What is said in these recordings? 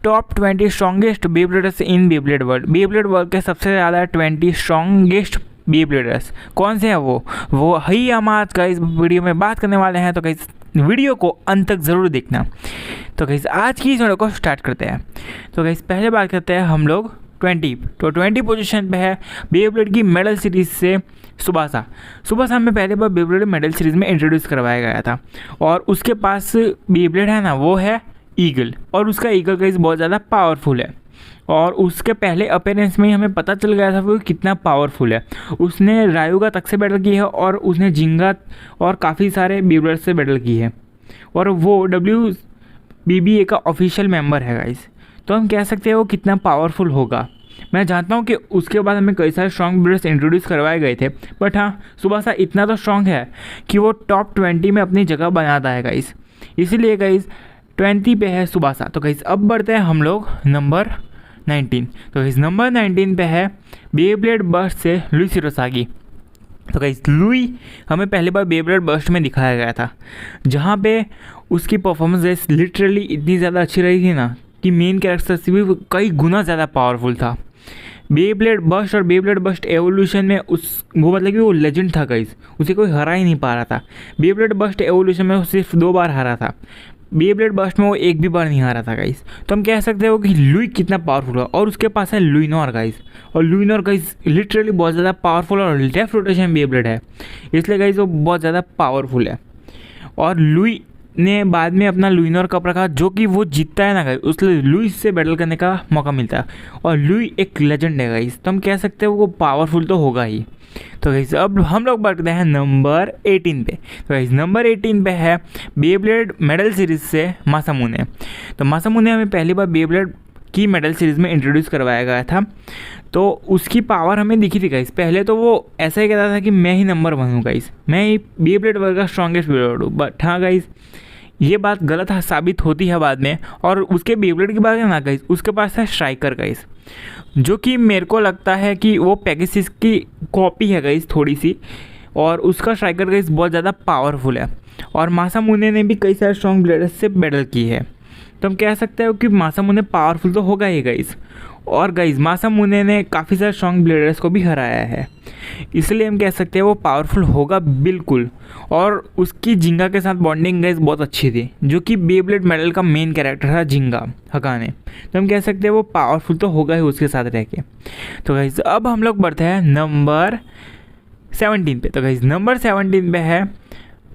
Top 20 strongest बेब्लेडर्स इन Beyblade world. Beyblade world के सबसे ज़्यादा 20 स्ट्रॉन्गेस्ट बेब्लेडर्स कौन से हैं वो ही हम आज का इस वीडियो में बात करने वाले हैं। तो गाइस वीडियो को अंत तक ज़रूर देखना। तो गाइस आज की इस वीडियो को स्टार्ट करते हैं। तो गाइस पहले बात करते हैं हम लोग 20। तो 20 पोजीशन पे है बेब्लेड की मेडल सीरीज़ से सुबासा में पहले बार बेब्लेड मेडल सीरीज़ में इंट्रोड्यूस करवाया गया था और उसके पास बेब्लेड है ना, वो है ईगल, और उसका ईगल गाइस बहुत ज़्यादा पावरफुल है और उसके पहले अपीयरेंस में ही हमें पता चल गया था वो कितना पावरफुल है। उसने रायुगा तक से बैटल की है और उसने जिंगा और काफ़ी सारे बेब्लेड से बैटल की है और वो WBBA का ऑफिशियल मेंबर है गाइस। तो हम कह सकते हैं वो कितना पावरफुल होगा। मैं जानता हूँ कि उसके बाद हमें कई सारे स्ट्रॉन्ग बेब्लेड्स इंट्रोड्यूस करवाए गए थे, बट हाँ सुबासा इतना तो स्ट्रॉन्ग है कि वो टॉप 20 में अपनी जगह बनाता है गाइस। इसीलिए गाइस 20 पे है सुबासा। तो गाइस अब बढ़ते हैं हम लोग नंबर 19। तो गाइस नंबर 19 पे है बेब्लेड बर्स्ट से लुई शिरोसागी। तो गाइस लुई हमें पहली बार बेब्लेड बर्स्ट में दिखाया गया था, जहाँ पे उसकी परफॉर्मेंस लिटरली इतनी ज़्यादा अच्छी रही थी ना कि मेन कैरेक्टर से भी कई गुना ज़्यादा पावरफुल था। बेब्लेड बर्स्ट और बेब्लेड बर्स्ट एवोल्यूशन में मतलब कि वो लेजेंड था गाइस, उसे कोई हरा ही नहीं पा रहा था। बेब्लेड बर्स्ट एवोल्यूशन में वो सिर्फ 2 बार हारा था, बेब्लेड बर्स्ट में वो एक भी बार नहीं हारा था गाइस। तो हम कह सकते हो कि लुई कितना पावरफुल है। और उसके पास है लुइनोर गाइस, और लुइनोर गाइस लिटरली बहुत ज़्यादा पावरफुल और लेफ्ट रोटेशन बेब्लेड है, इसलिए गाइस वो बहुत ज़्यादा पावरफुल है। और लुई ने बाद में अपना लुइनोर कप रखा, जो कि वो जीतता है ना गाइस, उसलिए लुई से बैटल करने का मौका मिलता है और लुई एक लेजेंड है गाइस। तो हम कह सकते हैं वो पावरफुल तो होगा ही। तो गाइस अब हम लोग बढ़ते हैं नंबर 18 पे। तो गाइस नंबर 18 पे है बेब्लेड मेडल सीरीज़ से मासामुने। तो मासामुने हमें पहली बार बेब्लेड की मेडल सीरीज़ में इंट्रोड्यूस करवाया गया था, तो उसकी पावर हमें दिखी थी गाइस। पहले तो वो ऐसा ही कहता था कि मैं ही नंबर 1 हूँ गाइस, मैं ही बेब्लेड वर्ल्ड का स्ट्रॉन्गेस्ट बेब्लेड हूँ। बट हाँ गाइस ये बात गलत साबित होती है बाद में। और उसके बेब्लेड की बात है ना गाइस, उसके पास है स्ट्राइकर गाइस, जो कि मेरे को लगता है कि वो पेगासस की कॉपी है गाइस थोड़ी सी, और उसका स्ट्राइकर गाइस बहुत ज़्यादा पावरफुल है। और मासामुने ने भी कई सारे स्ट्रॉन्ग ब्लेडर्स से बैटल की है, तो हम कह सकते हैं कि मासामुने पावरफुल तो होगा ही गाइस। और गाइस मासामुने ने काफ़ी सारे स्ट्रॉन्ग ब्लेडर्स को भी हराया है, इसलिए हम कह सकते हैं वो पावरफुल होगा बिल्कुल। और उसकी जिंगा के साथ बॉन्डिंग गाइस बहुत अच्छी थी, जो कि बेब्लेड मेडल का मेन कैरेक्टर था जिंगा हकाने। तो हम कह सकते हैं वो पावरफुल तो होगा ही उसके साथ रह के। तो गाइस अब हम लोग बढ़ते हैं नंबर 17 पे। तो गाइस नंबर 17 पे है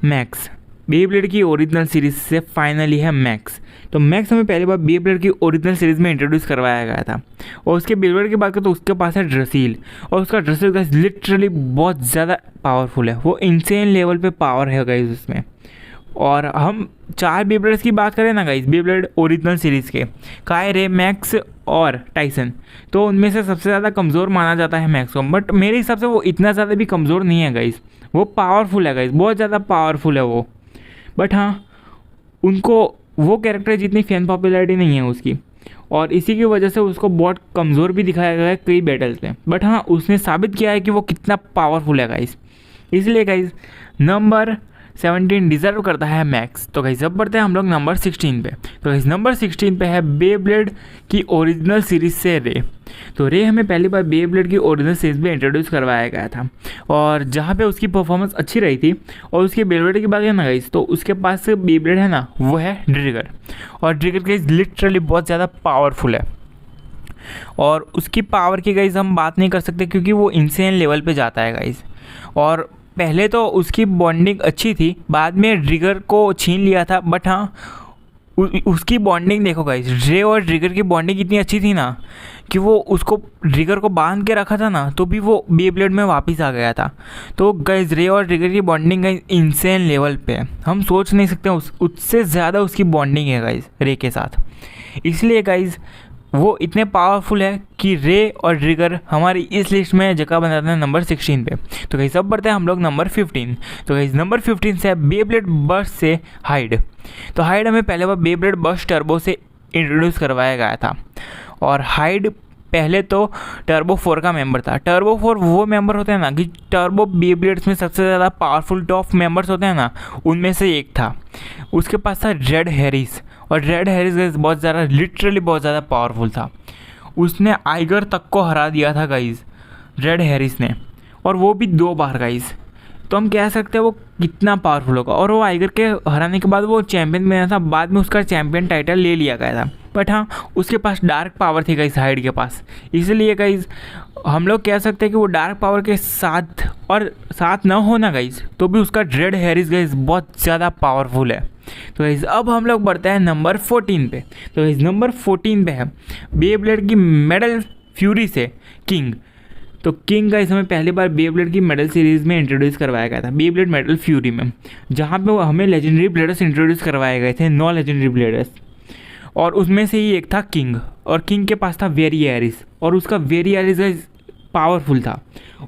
मैक्स। बेब्लेड की ओरिजिनल सीरीज से फाइनली है मैक्स। तो मैक्स हमें पहली बार बेब्लेड की ओरिजिनल सीरीज़ में इंट्रोड्यूस करवाया गया था। और उसके बेब्लेड की बात करें तो उसके पास है ड्रेसिल, और उसका ड्रेसिल गाइस लिटरली बहुत ज़्यादा पावरफुल है, वो इंसेन लेवल पे पावर है गाइस उसमें। और हम 4 बेब्लेड्स की बात करें ना गाइस बेब्लेड ओरिजिनल सीरीज़ के, काय, रे, मैक्स और टाइसन, तो उनमें से सबसे ज़्यादा कमज़ोर माना जाता है मैक्स को। बट मेरे हिसाब से वो इतना ज़्यादा भी कमज़ोर नहीं है गाइस, वो पावरफुल है गाइस, बहुत ज़्यादा पावरफुल है वो। बट हाँ उनको वो कैरेक्टर जितनी फैन पॉपुलैरिटी नहीं है उसकी, और इसी की वजह से उसको बहुत कमज़ोर भी दिखाया गया है कई बैटल्स में। बट हाँ उसने साबित किया है कि वो कितना पावरफुल है गाइस, इसलिए गाइस नंबर 17 डिज़र्व करता है मैक्स। तो गाइस अब बढ़ते हैं हम लोग नंबर 16 पे। तो गाइस नंबर 16 पे है बेब्लेड की ओरिजिनल सीरीज़ से रे। तो रे हमें पहली बार बेब्लेड की ओरिजिनल सीरीज में इंट्रोड्यूस करवाया गया था, और जहाँ पे उसकी परफॉर्मेंस अच्छी रही थी। और उसके बेब्लेड की बात है ना गाइस, तो उसके पास बेब्लेड है ना, वो है ड्रिगर, और ड्रिगर गाइस लिटरली बहुत ज़्यादा पावरफुल है। और उसकी पावर की गाइस हम बात नहीं कर सकते क्योंकि वो इंसेन लेवल पे जाता है गाइस। और पहले तो उसकी बॉन्डिंग अच्छी थी, बाद में ड्रिगर को छीन लिया था। बट हाँ उसकी बॉन्डिंग देखो गाइस, रे और ड्रिगर की बॉन्डिंग इतनी अच्छी थी ना कि वो उसको ड्रिगर को बांध के रखा था ना, तो भी वो बेब्लेड में वापस आ गया था। तो गाइस रे और ड्रिगर की बॉन्डिंग गाइस इंसेन लेवल पे है, हम सोच नहीं सकते उससे ज़्यादा उसकी बॉन्डिंग है गाइस रे के साथ। इसलिए गाइस वो इतने पावरफुल है कि रे और ड्रिगर हमारी इस लिस्ट में जगह बनाते हैं नंबर 16 पे। तो गाइस अब बढ़ते हैं हम लोग नंबर 15। तो गाइस नंबर 15 से बेब्लेड बर्स्ट से हाइड। तो हाइड हमें पहले बार बेब्लेड बर्स्ट टर्बो से इंट्रोड्यूस करवाया गया था, और हाइड पहले तो टर्बो 4 का मेंबर था। टर्बो 4 वो मेंबर होते हैं ना कि टर्बो बेब्लेड्स में सबसे ज़्यादा पावरफुल टॉप मेंबर्स होते हैं ना, उनमें से एक था। उसके पास था रेड हैरिस, और ड्रेड हैरिस गाइस बहुत ज़्यादा लिटरली बहुत ज़्यादा पावरफुल था। उसने आइगर तक को हरा दिया था गाइस ड्रेड हैरिस ने, और वो भी 2 बार गाइस। तो हम कह सकते हैं वो कितना पावरफुल होगा। और वो आइगर के हराने के बाद वो चैंपियन बना था, बाद में उसका चैंपियन टाइटल ले लिया गया था। बट हाँ, उसके पास डार्क पावर थी गाइस हाइड के पास, इसलिए गाइस हम लोग कह सकते हैं कि वो डार्क पावर के साथ और साथ ना होना गाइस, तो भी उसका ड्रेड हैरिस गाइस बहुत ज़्यादा पावरफुल है। तो गाइस अब हम लोग बढ़ते हैं नंबर 14 पे। तो गाइस नंबर 14 पे है बेब्लेड की मेटल फ्यूरी से किंग। तो किंग गाइस हमें पहली बार बेब्लेड की मेटल सीरीज़ में इंट्रोड्यूस करवाया गया था, बेब्लेड मेटल फ्यूरी में, जहाँ पे हमें लेजेंडरी ब्लेडर्स इंट्रोड्यूस करवाए गए थे, 9 लेजेंडरी ब्लेडर्स, और उसमें से ही एक था किंग। और किंग के पास था वेरी एरिस, और उसका वेरी एरिस पावरफुल था,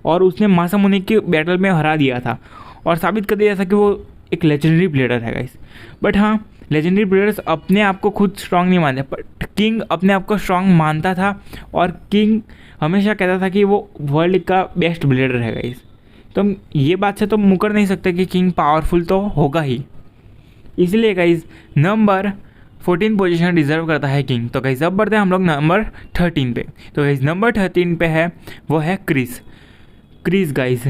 और उसने मासामुनि के बैटल में हरा दिया था और साबित कर दिया था कि वो एक लेजेंडरी ब्लेडर है गाइस। बट हाँ, लेजेंडरी ब्लेडर्स अपने आप को खुद स्ट्रांग नहीं मानते, बट किंग अपने आप को स्ट्रांग मानता था, और किंग हमेशा कहता था कि वो वर्ल्ड का बेस्ट ब्लेडर है गाइस। तो हम ये बात से तो मुकर नहीं सकते कि किंग पावरफुल तो होगा ही, इसलिए गाइस नंबर 14 पोजीशन डिजर्व करता है किंग। तो गाइस अब बढ़ते हैं हम लोग नंबर 13 पे। तो गाइस नंबर 13 पे है वो है क्रिस। क्रिस गाइस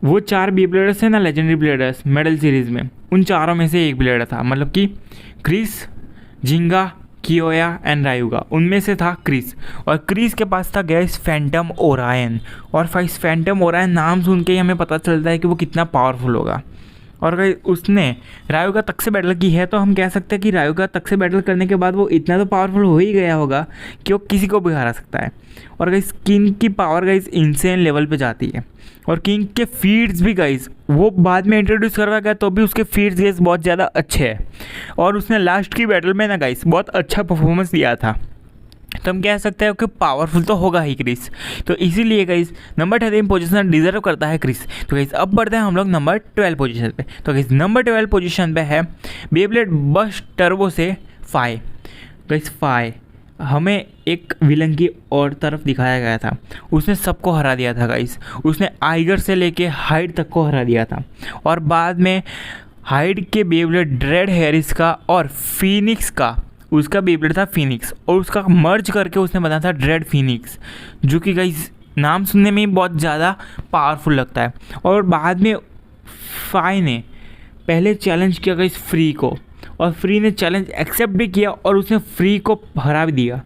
वो 4 बी ब्लेडर्स हैं ना, लेजेंडरी ब्लेडर्स मेडल सीरीज़ में, उन चारों में से एक ब्लेडर था, मतलब कि क्रिस, जिंगा, कियोया एंड रायुगा, उनमें से था क्रिस। और क्रिस के पास था गैस फैंटम ओरायन, और फैंटम ओरायन नाम सुन के ही हमें पता चलता है कि वो कितना पावरफुल होगा। और अगर उसने रायुगा तक से बैटल की है, तो हम कह सकते हैं कि रायुगा तक से बैटल करने के बाद वो इतना तो पावरफुल हो ही गया होगा कि वो किसी को भी हरा सकता है। और गाइस किंग की पावर गाइस इंसेन लेवल पे जाती है, और किंग के फीड्स भी गाइस वो बाद में इंट्रोड्यूस करवाया गया, तो भी उसके फीड्स गाइस बहुत ज़्यादा अच्छे हैं, और उसने लास्ट की बैटल में ना गाइस बहुत अच्छा परफॉर्मेंस दिया था। तो हम कह सकते हैं कि पावरफुल तो होगा ही क्रिस। तो इसीलिए गाइस नंबर 13 पोजीशन डिजर्व करता है क्रिस। तो गाइस अब बढ़ते हैं हम लोग नंबर 12 पोजीशन पे। तो गाइस नंबर 12 पोजीशन पे है बेब्लेड बस्ट टर्बो से फाई। गाइस फाई हमें एक विलन की और तरफ दिखाया गया था, उसने सबको हरा दिया था गाइस। उसने आइगर से लेके हाइड तक को हरा दिया था, और बाद में हाइड के बेब्लेड ड्रेड हैरिस का और फिनिक्स का, उसका बेब्लेड था फिनिक्स, और उसका मर्ज करके उसने बनाया था ड्रेड फिनिक्स, जो कि गाइस नाम सुनने में ही बहुत ज़्यादा पावरफुल लगता है। और बाद में फाई ने पहले चैलेंज किया गाइस फ्री को, और फ्री ने चैलेंज एक्सेप्ट भी किया, और उसने फ्री को हरा भी दिया,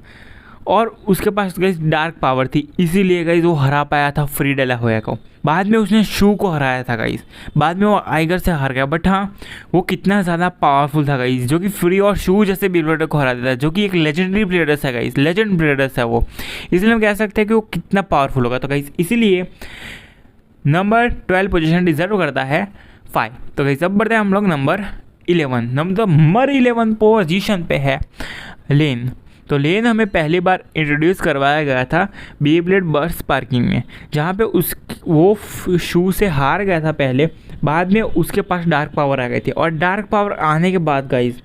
और उसके पास गाइस डार्क पावर थी, इसीलिए गाइस वो हरा पाया था फ्री डेला होया को। बाद में उसने शू को हराया था गाइस, बाद में वो आइगर से हार गया। बट हाँ, वो कितना ज़्यादा पावरफुल था गाइस, जो कि फ्री और शू जैसे ब्लेडर को हरा देता है, जो कि एक लेजेंडरी ब्लेडर्स है गाइस, लेजेंड ब्लेडर्स है वो, इसलिए हम कह सकते हैं कि वो कितना पावरफुल होगा। तो गाइस इसीलिए नंबर 12 पोजीशन डिजर्व करता है 5। तो गाइस अब बढ़ते हैं हम लोग नंबर 11। नंबर 11 पोजीशन पे है लेन। तो लेन हमें पहली बार इंट्रोड्यूस करवाया गया था बेब्लेड बर्स्ट स्पार्किंग में, जहाँ पे वो शू से हार गया था पहले, बाद में उसके पास डार्क पावर आ गई थी, और डार्क पावर आने के बाद गाइस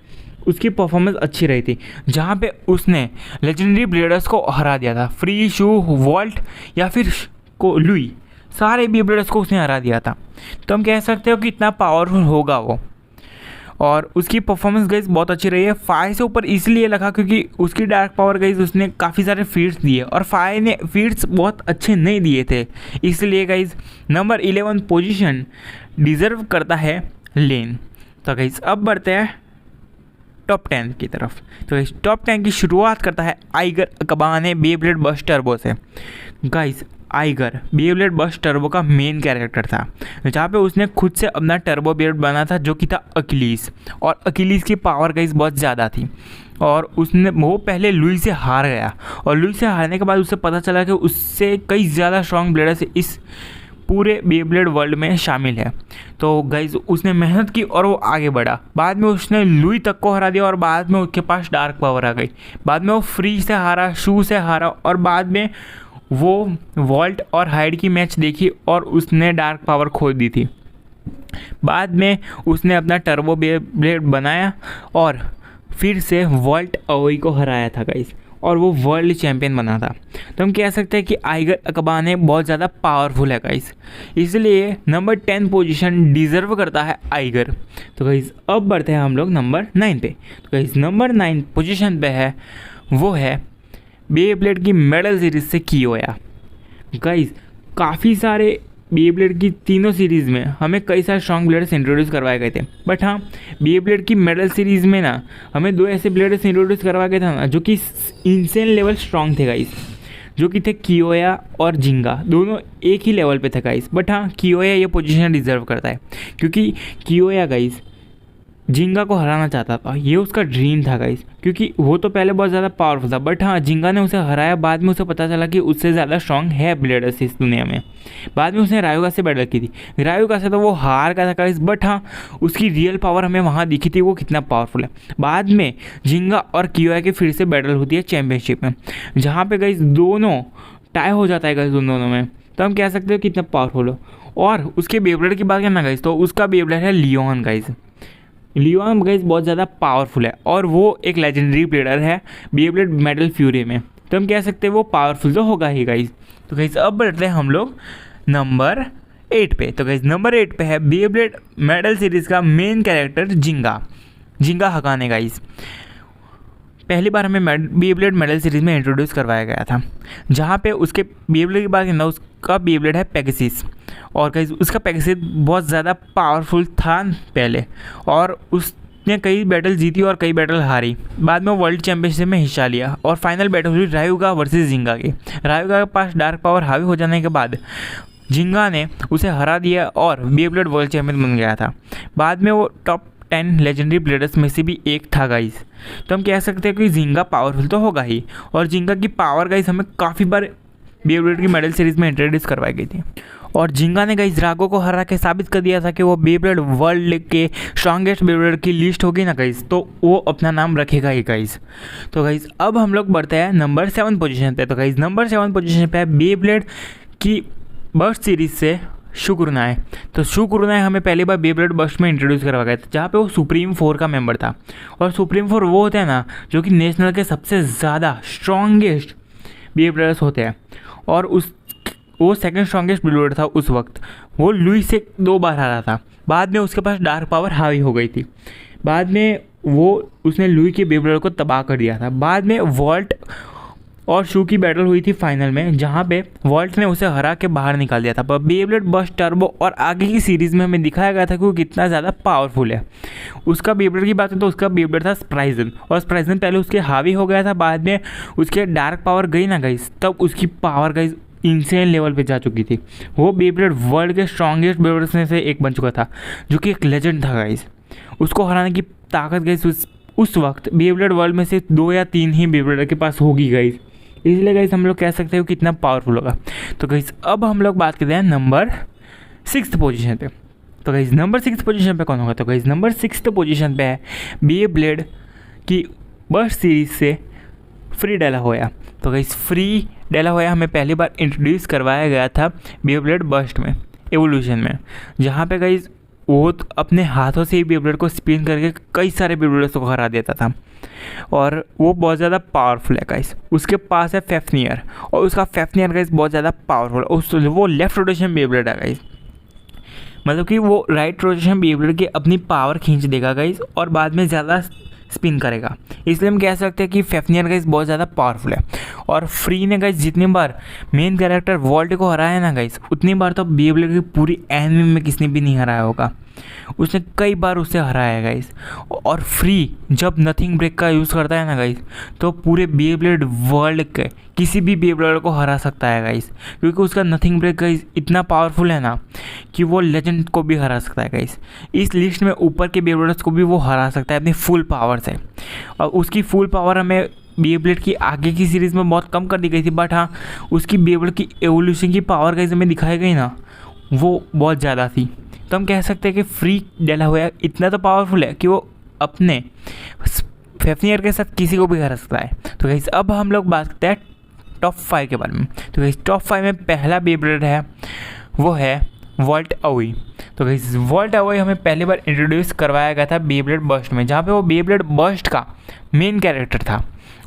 उसकी परफॉर्मेंस अच्छी रही थी, जहाँ पे उसने लेजेंडरी ब्लेडर्स को हरा दिया था, फ्री, शू, वॉल्ट या फिर को लुई, सारे बेब्लेडर्स को उसने हरा दिया था। तो हम कह सकते हो कि इतना पावरफुल होगा वो, और उसकी परफॉर्मेंस गाइस बहुत अच्छी रही है। 5 से ऊपर इसलिए लगा क्योंकि उसकी डार्क पावर गाइस उसने काफ़ी सारे फीड्स दिए, और 5 ने फीड्स बहुत अच्छे नहीं दिए थे, इसलिए गाइस नंबर 11 पोजीशन डिज़र्व करता है लेन। तो गाइस अब बढ़ते हैं टॉप 10 की तरफ। तो इस टॉप 10 की शुरुआत करता है Aiger Akabane Beyblade Burst Turbo से। Guys Aiger Beyblade Burst Turbo का मेन कैरेक्टर था, जहाँ पे उसने खुद से अपना टर्बो बेब्लेड बना था, जो कि था अकिलीस, और अकिलीस की पावर गाइस बहुत ज़्यादा थी, और वो पहले लुई से हार गया, और लुई से हारने के बाद उसे पता चला कि उससे कई ज़्यादा स्ट्रॉन्ग ब्लेडर्स इस पूरे बेब्लेड वर्ल्ड में शामिल है। तो गाइस उसने मेहनत की और वो आगे बढ़ा, बाद में उसने लुई तक को हरा दिया, और बाद में उसके पास डार्क पावर आ गई, बाद में वो फ्री से हारा, शू से हारा, और बाद में वो वॉल्ट और हाइड की मैच देखी और उसने डार्क पावर खो दी थी। बाद में उसने अपना टर्बो बेब्लेड बनाया और फिर से वॉल्ट अवोई को हराया था गाइस, और वो वर्ल्ड चैम्पियन बना था। तो हम कह सकते हैं कि आइगर अकबाने बहुत ज़्यादा पावरफुल है गाइस, इसलिए नंबर 10 पोजीशन डिज़र्व करता है आइगर। तो गाइस अब बढ़ते हैं हम लोग नंबर 9 पे। तो गाइस नंबर 9 पोजीशन पे है, वो है बेब्लेड की मेडल सीरीज से कियोया। गाइस काफ़ी सारे बेब्लेड की तीनों सीरीज़ में हमें कई सारे स्ट्रॉन्ग ब्लेडर्स इंट्रोड्यूस करवाए गए थे, बट हाँ बेब्लेड की मेडल सीरीज़ में ना हमें 2 ऐसे ब्लेडर्स इंट्रोड्यूस करवाए गए थे ना जो कि इंसेन लेवल स्ट्रॉन्ग थे गाइस, जो कि थे कियोया और जिंगा। दोनों एक ही लेवल पे थे गाइस, बट हाँ कियोया ये पोजीशन डिज़र्व करता है, क्योंकि कियोया गाइस जिंगा को हराना चाहता था। ये उसका ड्रीम था गाइस, क्योंकि वो तो पहले बहुत ज़्यादा पावरफुल था, बट हाँ जिंगा ने उसे हराया। बाद में उसे पता चला कि उससे ज़्यादा स्ट्रॉन्ग है ब्लेडर्स इस दुनिया में। बाद में उसने रायुगा से बैटल की थी, रायुगा से तो वो हार गया था गाइस, बट हाँ उसकी रियल पावर हमें वहाँ दिखी थी, वो कितना पावरफुल है। बाद में जिंगा और कियोया की फिर से बैटल होती है चैम्पियनशिप में, जहाँ पे गाइस दोनों टाई हो जाता है गाइस उन दोनों में। तो हम कह सकते हो कितना पावरफुल हो। और उसके बेब्लेड की बात करना गाइस, तो उसका बेब्लेड है लियोन गाइस। लियोन गाइस बहुत ज़्यादा पावरफुल है, और वो एक लेजेंडरी प्लेयर है बेब्लेड मेटल फ्यूरी में। तो हम कह सकते हैं वो पावरफुल तो होगा ही गाइस। तो गाइस अब बढ़ते हैं हम लोग नंबर 8 पे। तो गाइस नंबर 8 पे है बेब्लेड मेटल सीरीज़ का मेन कैरेक्टर जिंगा हकाने गाइस। पहली बार हमें बेब्लेड मेटल सीरीज़ में इंट्रोड्यूस करवाया गया था, जहाँ पे उसके बेब्लेड की बात करना, उसका बेब्लेड है पेगासस। और गाइस उसका पेगासस बहुत ज़्यादा पावरफुल था पहले, और उसने कई बैटल जीती और कई बैटल हारी। बाद में वो वर्ल्ड चैम्पियनशिप में हिस्सा लिया, और फाइनल बैटल हुई रायुगा वर्सेस जिंगा की। रायुगा के पास डार्क पावर हावी हो जाने के बाद जिंगा ने उसे हरा दिया और बेब्लेड वर्ल्ड चैम्पियन बन गया था। बाद में वो टॉप 10 लेजेंडरी प्लेयर्स में से भी एक था गाइस। तो हम कह सकते हैं कि जिंगा पावरफुल तो होगा ही, और जिंगा की पावर गाइस हमें काफ़ी बार बेब्लेड की मेडल सीरीज़ में इंट्रोड्यूस करवाई गई थी। और जिंगा ने गाइस ड्रागो को हरा के साबित कर दिया था कि वो बेब्लेड वर्ल्ड के स्ट्रॉन्गेस्ट बेब्लेड की लिस्ट होगी ना गाइस, तो वो अपना नाम रखेगा ही गाइस। तो गाइस अब हम लोग बढ़ते हैं नंबर 7 पोजीशन पे। तो गाइस नंबर 7 पोजीशन पे है बेब्लेड की बर्स्ट सीरीज से शुक्रुनाए। तो शुक्रुनाए हमें पहली बार बेब्लेड बर्स्ट में इंट्रोड्यूस करवाया गया था, जहाँ पे वो सुप्रीम 4 का मेंबर था। और सुप्रीम 4 वो होते हैं ना जो कि नेशनल के सबसे ज़्यादा स्ट्रॉन्गेस्ट बेब्लेडर्स होते हैं, और वो सेकंड स्ट्रॉन्गेस्ट बेब्लेडर था उस वक्त। वो लुई से 2 बार हारा था। बाद में उसके पास डार्क पावर हावी हो गई थी। बाद में उसने लुई के बेब्लेडर को तबाह कर दिया था। बाद में वॉल्ट और शू की बैटल हुई थी फाइनल में, जहाँ पे वॉल्ट ने उसे हरा के बाहर निकाल दिया था। पर बेब्लेड बर्स्ट टर्बो और आगे की सीरीज़ में हमें दिखाया गया था कि वो कितना ज़्यादा पावरफुल है। उसका बेब्लेड की बात है तो उसका बेब्लेड था स्प्राइजन, और स्प्राइजन पहले उसके हावी हो गया था। बाद में उसके डार्क पावर गई ना गाइस, तब उसकी पावर गाइस इंसेन लेवल पे जा चुकी थी। वो बेब्लेड वर्ल्ड के स्ट्रॉन्गेस्ट बेब्लेडर्स में से एक बन चुका था, जो कि एक लेजेंड था गाइस। उसको हराने की ताकत गाइस उस वक्त बेब्लेड वर्ल्ड में से 2 या 3 ही बेब्लेडर के पास होगी गाइस, इसलिए गाइस हम लोग कह सकते हो कितना पावरफुल होगा। तो गाइस अब हम लोग बात करते हैं नंबर 6 पोजीशन पे। तो गाइस नंबर 6 पोजीशन पे कौन होगा? तो गाइस नंबर 6 पोजीशन पे है बेब्लेड की बर्स्ट सीरीज से फ्री डेलाहोया। तो गाइस फ्री डेलाहोया हमें पहली बार इंट्रोड्यूस करवाया गया था बेब्लेड बर्स्ट में, एवोल्यूशन में, जहाँ पे गाइस वो अपने हाथों से ही बेब्लेड को स्पिन करके कई सारे बेब्लेडर्स को हरा देता था, और वो बहुत ज़्यादा पावरफुल है गाइस। उसके पास है फेफनियर, और उसका फेफनियर गाइस बहुत ज़्यादा पावरफुल है। वो लेफ्ट रोटेशन बेब्लेड है गाइस, मतलब कि वो राइट रोटेशन बेब्लेड की अपनी पावर खींच देगा गाइस, और बाद में ज़्यादा स्पिन करेगा। इसलिए हम कह सकते हैं कि फेफनियर गाइस बहुत ज़्यादा पावरफुल है। और फ्री ने गाइस जितनी बार मेन कैरेक्टर वॉल्ट को हराया है ना गाइस, उतनी बार तो बेब्लेड की पूरी एनिमी में किसी ने भी नहीं हराया होगा। उसने कई बार उसे हराया है गाइस। और फ्री जब नथिंग ब्रेक का यूज़ करता है ना गाइस, तो पूरे बेब्लेड वर्ल्ड के किसी भी बेब्लेडर को हरा सकता है गाइस, क्योंकि उसका नथिंग ब्रेक गाइस इतना पावरफुल है ना कि वो लेजेंड को भी हरा सकता है गाइस। इस लिस्ट में ऊपर के बेब्लेडर्स को भी वो हरा सकता है अपनी फुल पावर से। और उसकी फुल पावर हमें बेब्लेड की आगे की सीरीज़ में बहुत कम कर दी गई थी, बट हाँ उसकी बेब्लेड की एवोल्यूशन की पावर गाइस हमें दिखाई गई ना, वो बहुत ज़्यादा थी। तो हम कह सकते हैं कि फ्री डेलाहोया इतना तो पावरफुल है कि वो अपने फेफनियर के साथ किसी को भी हरा सकता है। तो गाइस अब हम लोग बात करते हैं टॉप 5 के बारे में। तो गाइस टॉप 5 में पहला बेब्लेड है वो है वॉल्ट अवोई। तो गाइस वॉल्ट अवॉय हमें पहली बार इंट्रोड्यूस करवाया गया था बेब्लेड बर्स्ट में, जहाँ पे वो बेब्लेड बर्स्ट का मेन कैरेक्टर था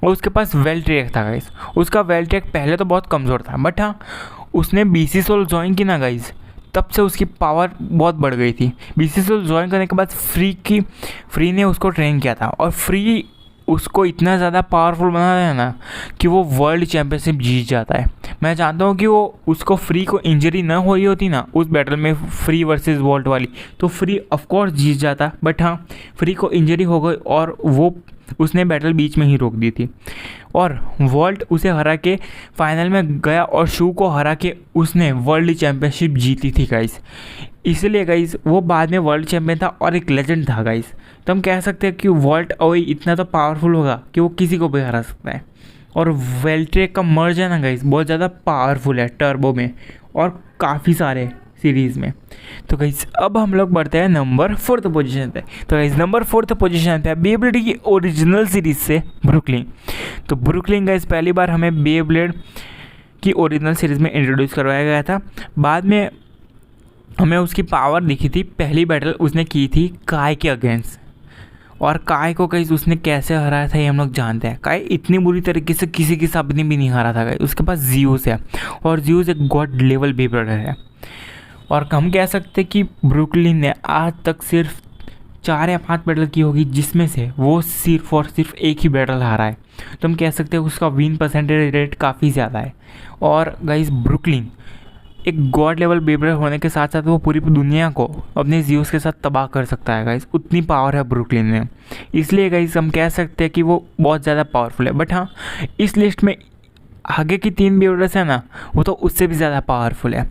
और उसके पास वेल्ट्रिक था गाइस। उसका वेल्ट्रिक पहले तो बहुत कमज़ोर था, बट हाँ उसने बीसी सोल ज्वाइन की ना गाइस, तब से उसकी पावर बहुत बढ़ गई थी। बीसी सोल ज्वाइन करने के बाद फ्री ने उसको ट्रेन किया था और फ्री उसको इतना ज़्यादा पावरफुल बना है ना कि वो वर्ल्ड चैम्पियनशिप जीत जाता है। मैं जानता हूँ कि वो उसको फ्री को इंजरी ना हुई होती ना उस बैटल में, फ्री वर्सेस वॉल्ट वाली, तो फ्री ऑफ कोर्स जीत जाता, बट हाँ फ्री को इंजरी हो गई और वो उसने बैटल बीच में ही रोक दी थी और वॉल्ट उसे हरा के फाइनल में गया और शू को हरा के उसने वर्ल्ड चैम्पियनशिप जीती थी गाइस। इसलिए गाइस वो बाद में वर्ल्ड चैम्पियन था और एक लेजेंड था गाइस। तो हम कह सकते हैं कि वॉल्ट अवॉय इतना तो पावरफुल होगा कि वो किसी को भी हरा सकता है। और वेल्ट्रिक का मर्ज है ना गाइस बहुत ज़्यादा पावरफुल है टर्बो में और काफ़ी सारे सीरीज़ में। तो गाइस अब हम लोग बढ़ते हैं नंबर 4th पोजीशन पे। तो गाइस नंबर 4th पोजीशन पे बेब्लेड की ओरिजिनल सीरीज से ब्रुकलिन। तो ब्रुकलिन गाइस पहली बार हमें बेब्लेड की ओरिजिनल सीरीज़ में इंट्रोड्यूस करवाया गया था। बाद में हमें उसकी पावर दिखी थी, पहली बैटल उसने की थी काय के अगेंस्ट, और काय को गाइस उसने कैसे हराया था ये हम लोग जानते हैं। काय इतनी बुरी तरीके से किसी के सामने भी नहीं हारा था गाइस। उसके पास ज़्यूस है और ज़्यूस एक गॉड लेवल बेब्लेड है। और हम कह सकते कि ब्रुकलिन ने आज तक सिर्फ 4 या 5 बैटल की होगी जिसमें से वो सिर्फ और सिर्फ एक ही बैटल हारा है। तो हम कह सकते हैं उसका विन परसेंटेज रेट काफ़ी ज़्यादा है। और गाइस ब्रुकलिन एक गॉड लेवल बेब्लेड होने के साथ साथ वो पूरी दुनिया को अपने ज़्यूस के साथ तबाह कर सकता है गाइस, उतनी पावर है ब्रुकलिन में। इसलिए गाइस हम कह सकते हैं कि वो बहुत ज़्यादा पावरफुल है। बट हाँ इस लिस्ट में आगे की 3 बेब्लेड्स हैं ना वो तो उससे भी ज़्यादा पावरफुल है।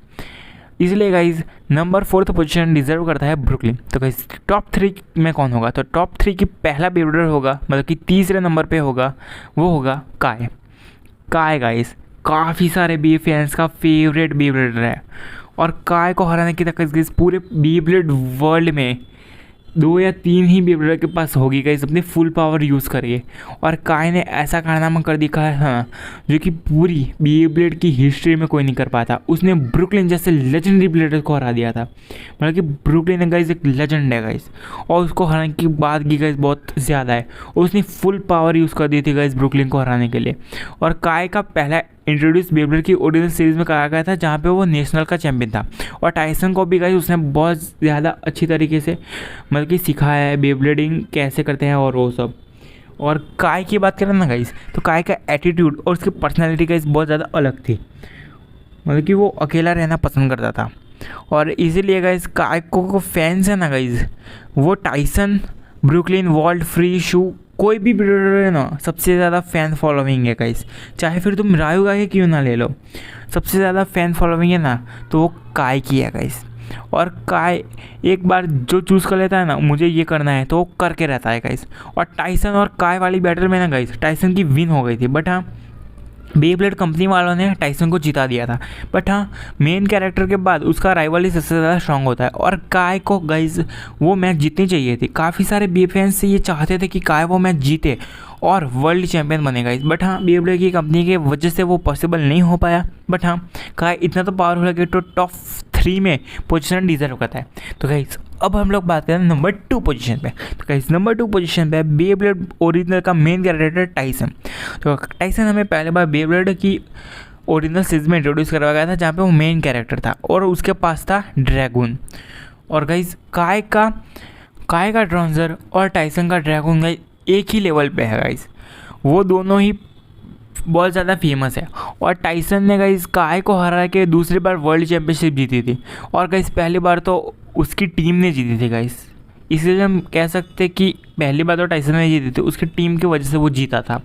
इसलिए guys number 4th position deserve करता है ब्रुकलिन। तो गाइज टॉप 3 में कौन होगा? तो टॉप 3 की पहला बेब्लेडर होगा, मतलब कि तीसरे नंबर पे होगा, वो होगा काय। काय गाइज काफ़ी सारे बी फैंस का फेवरेट बेब्लेडर है और काय को हराने की ताकत गाइज पूरे बेब्लेड वर्ल्ड में 2 या 3 ही बेब्लेडर के पास होगी गाइस अपनी फुल पावर यूज़ करिए। और काय ने ऐसा कारनामा कर दिखाया था जो कि पूरी बेब्लेड की हिस्ट्री में कोई नहीं कर पाया था। उसने ब्रुकलिन जैसे लेजेंडरी बेब्लेडर को हरा दिया था। मतलब कि ब्रुकलिन गाइस एक लेजेंड है गाइस और उसको हराने की बात की गाइस बहुत ज़्यादा है। उसने फुल पावर यूज़ कर दी थी गाइस ब्रुकलिन को हराने के लिए। और काय का पहला इंट्रोड्यूस बेब्लेड की ओरिजिनल सीरीज़ में करा गया था जहाँ पे वो नेशनल का चैंपियन था। और टाइसन को भी गाइस उसने बहुत ज़्यादा अच्छी तरीके से मतलब कि सिखाया है बेब्लेडिंग कैसे करते हैं और वो सब। और काय की बात करें ना गाइस तो काय का एटीट्यूड और उसकी पर्सनैलिटी गाइस बहुत ज़्यादा अलग थी, मतलब कि वो अकेला रहना पसंद करता था। और इसीलिए गाइस काय को फैंस है ना गाइस वो टाइसन, ब्रुकलिन, वॉल्ट, फ्री, शू कोई भी बेब्लेडर है ना सबसे ज़्यादा फ़ैन फॉलोइंग है गाइस। चाहे फिर तुम रायुगा के क्यों ना ले लो, सबसे ज़्यादा फ़ैन फॉलोइंग है ना तो वो काय की है गाइस। और काय एक बार जो चूज़ कर लेता है ना मुझे ये करना है तो वो करके रहता है गाइस। और टाइसन और काय वाली बैटल में ना गाइस टाइसन की विन हो गई थी, बट हाँ बेब्लेड कंपनी वालों ने टाइसन को जिता दिया था। बट हाँ मेन कैरेक्टर के बाद उसका राइवल ही सबसे ज़्यादा स्ट्रांग होता है और काय को गाइस वो मैच जीतनी चाहिए थी। काफ़ी सारे बी फैंस से ये चाहते थे कि काय वो मैच जीते और वर्ल्ड चैंपियन बने गाइस। बट हाँ बेब्लेड की कंपनी के वजह से वो पॉसिबल नहीं हो पाया। बट हाँ काय इतना तो पावरफुल है कि तो टॉप 3 में पोजीशन डिजर्व करता है। तो गाइस अब हम लोग बात करें नंबर 2 पोजीशन पे। तो गाइस नंबर 2 पोजीशन पे बेब्लेड ओरिजिनल का मेन कैरेक्टर टाइसन। तो टाइसन हमें पहले बार बेब्लेड की ओरिजिनल सीरीज में इंट्रोड्यूस करवाया गया था जहाँ पे वो मेन कैरेक्टर था और उसके पास था ड्रैगन। और गाइस काय का ड्रॉन्जर और टाइसन का ड्रैगन गाइस एक ही लेवल पे है गाइस, वो दोनों ही बहुत ज़्यादा फेमस है। और टाइसन ने गाइस काय को हरा के दूसरी बार वर्ल्ड चैम्पियनशिप जीती थी और गाइस पहली बार तो उसकी टीम ने जीती थी गाइस। इसलिए हम कह सकते हैं कि पहली बार तो टाइसन ने जीती थी, उसकी टीम की वजह से वो जीता था।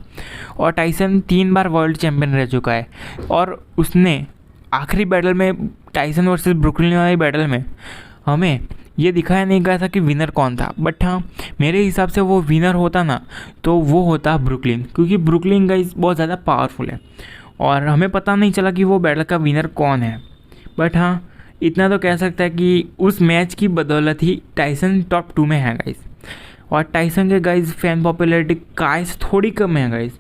और टाइसन 3 बार वर्ल्ड चैम्पियन रह चुका है और उसने आखिरी बैटल में टाइसन वर्सेस ब्रुकलिन वाली बैटल में हमें ये दिखाया नहीं गया था कि विनर कौन था। बट हाँ मेरे हिसाब से वो विनर होता ना तो वो होता ब्रुकलिन, क्योंकि ब्रुकलिन गाइस बहुत ज़्यादा पावरफुल है और हमें पता नहीं चला कि वो बैटल का विनर कौन है। बट हाँ इतना तो कह सकता है कि उस मैच की बदौलत ही टाइसन टॉप 2 में है गाइस। और टाइसन के गाइस फैन पॉपुलैरिटी काय से थोड़ी कम है गाइस,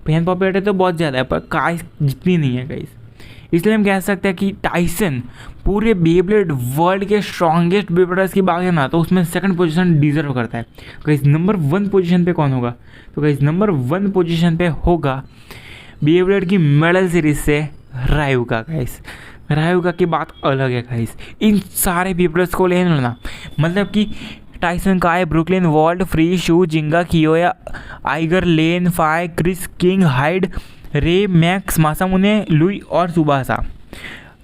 फैन पॉपुलैरिटी तो बहुत ज़्यादा है पर काय जितनी नहीं है गाइस। इसलिए हम कह सकते हैं कि टाइसन पूरे बेब्लेड वर्ल्ड के स्ट्रॉन्गेस्ट बेब्लेडर्स की बात है ना, तो उसमें सेकंड पोजीशन डिजर्व करता है। गाइस नंबर 1 पोजीशन पे कौन होगा? तो गाइस नंबर 1 पोजीशन पे होगा बेब्लेड की मेडल सीरीज से रायुगा। गाइस रायुगा की बात अलग है गाइस, इन सारे बेब्लेड्स को ले लेना, मतलब कि टाइसन, काय, ब्रुकलिन, वॉल्ट, फ्री, शू, जिंगा, कियोया, आइगर, लेन, फाई, क्रिस, किंग, हाइड, रे, मैक्स, मासामुने, लुई और सुबासा,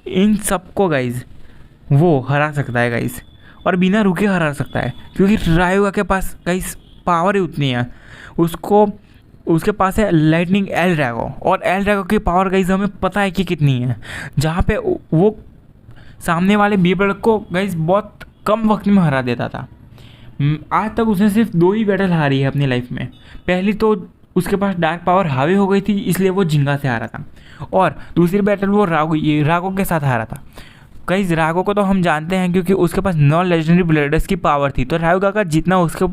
इन सबको गाइज वो हरा सकता है गाइज, और बिना रुके हरा सकता है, क्योंकि रायुगा के पास गाइज पावर ही उतनी है। उसके पास है लाइटनिंग एल ड्रैगो, और एल ड्रैगो की पावर गाइज हमें पता है कि कितनी है, जहाँ पे वो सामने वाले बीबल को गाइज बहुत कम वक्त में हरा देता था। आज तक उसने सिर्फ 2 ही बैटल हारी है अपनी लाइफ में। पहली तो उसके पास डार्क पावर हावी हो गई थी, इसलिए वो जिंगा से हारा था, और दूसरी बैटल वो रागो के साथ हारा था। कई रागो को तो हम जानते हैं क्योंकि उसके पास 9 लेजेंडरी ब्लेडर्स की पावर थी, तो रायुगा का जीतना उसके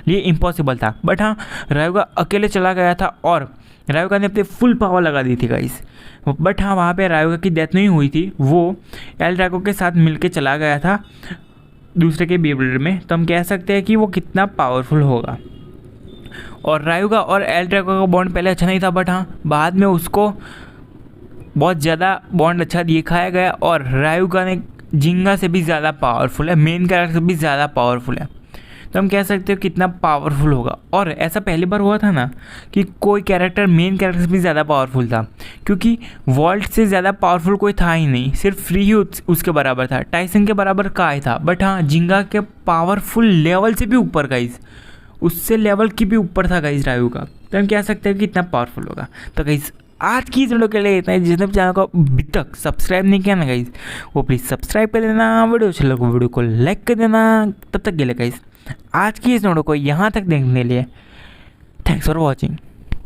लिए इम्पॉसिबल था। बट हाँ, रायुगा अकेले चला गया था और रायुगा ने अपनी फुल पावर लगा दी थी गाइस। बट हाँ, वहाँ पे रायुगा की डेथ नहीं हुई थी, वो एल ड्रैगो के साथ मिलके चला गया था दूसरे के बेब्लेडर में, तो हम कह सकते हैं कि वो कितना पावरफुल होगा। और रायुगा और एल ड्रैगो का बॉन्ड पहले अच्छा नहीं था, बट हाँ बाद में उसको बहुत ज़्यादा बॉन्ड अच्छा दिखाया गया, और रायुगा ने जिंगा से भी ज़्यादा पावरफुल है, मेन कैरेक्टर से भी ज़्यादा पावरफुल है, तो हम कह सकते हो कितना पावरफुल होगा। और ऐसा पहली बार हुआ था ना कि कोई कैरेक्टर मेन कैरेक्टर से भी ज़्यादा पावरफुल था, क्योंकि वॉल्ट से ज़्यादा पावरफुल कोई था ही नहीं, सिर्फ फ्री ही उसके बराबर था, टाइसन के बराबर काय था। बट हाँ, जिंगा के पावरफुल लेवल से भी ऊपर गाइज, उससे लेवल की भी ऊपर था गाइज रायुगा, तो हम कह सकते हैं कि इतना पावरफुल होगा। तो गाइज आज की इस वीडियो के लिए इतना ही। जिसने चैनल को अभी तक सब्सक्राइब नहीं किया ना गाइज, वो प्लीज़ सब्सक्राइब कर देना, वीडियो अच्छा लगे वीडियो को लाइक कर देना। तब तक के लिए गाइज आज की इस वीडियो को यहाँ तक देखने के लिए थैंक्स फॉर वॉचिंग।